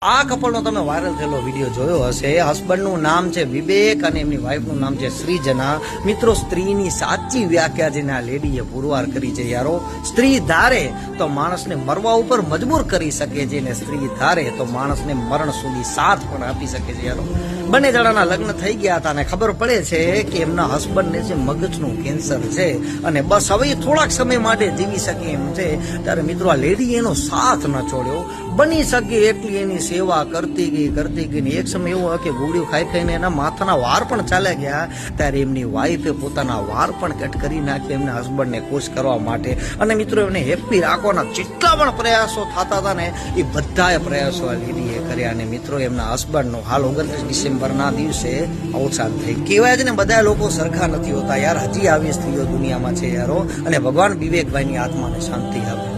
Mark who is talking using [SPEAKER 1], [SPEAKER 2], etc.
[SPEAKER 1] આ કપલનો તમે વાયરલ થયેલો વિડીયો જોયો હશે. હસબન્ડનું નામ છે વિવેક અને એમની વાઈફનું નામ છે સૃજના. મિત્રો, સ્ત્રીની સાચી વ્યાખ્યા જેને આ લેડીએ પુરવાર કરી છે યારો. સ્ત્રી ધારે તો માણસને મરવા ઉપર મજબૂર કરી શકે છે અને સ્ત્રી ધારે તો માણસને મરણ સુધી સાથ પણ આપી શકે છે યારો. બંને જણાના લગ્ન થઈ ગયા હતા અને ખબર પડે છે કે એમના હસબન્ડને છે મગજનું કેન્સર છે અને બસ હવે થોડાક સમય માટે જીવી શકે એમ છે. ત્યારે મિત્રો, આ લેડી એનો સાથ ન છોડ્યો. બની શકે એટલી એની સેવા કરતી ગઈ ને એક સમય એવો કે ગોળીઓ ખાઈને એના માથાના વાળ પણ ચાલ્યા ગયા. ત્યારે એમની વાઈફે પોતાના વાળ પણ કટ કરી નાખી એમના હસબન્ડને ખુશ કરવા માટે. અને મિત્રો, એમને હેપી રાખવાના જેટલા પણ પ્રયાસો થતા હતા ને એ બધા પ્રયાસો આ લેડીએ કર્યા. અને મિત્રો, એમના હસબન્ડનો હાલ 29 ડિસેમ્બરના દિવસે અવસાન થઈ. કહેવાય છે ને, બધા લોકો સરખા નથી હોતા યાર. હજી આવી સ્ત્રીઓ દુનિયામાં છે યારો. અને ભગવાન વિવેકભાઈની આત્માને શાંતિ આપે.